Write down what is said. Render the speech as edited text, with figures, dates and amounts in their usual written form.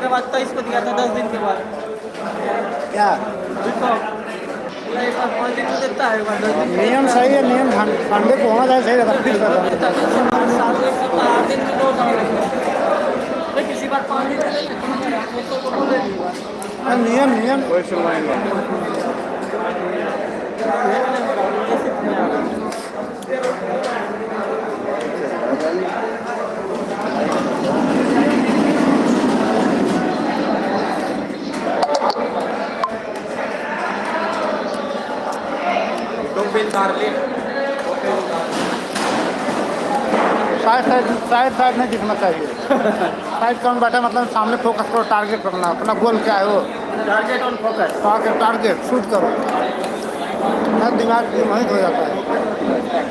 के बाद 23 को दिया था 10 दिन के बाद। क्या एक बार 5 दिन को देता है, एक बार 10 दिन को नियम देता है। सही है, नियम ठंडे को होना चाहिए, सही रहता है, फिर रहता है। देता है, 7 सप्ताह 8 दिन की डोज है। भाई किसी बार 5 दिन को देता है, तो बोले नहीं बात। हाँ, नियम नियम कोई सुनवाई नहीं। तुम बिल मार ले। साइड नहीं दिखना चाहिए। साइड कौन बैठा मतलब सामने फोकस करो, टारगेट रखना, अपना गोल क्या है वो target on focus. Target shoot करो, हर दिमाग मोहित हो जाता है।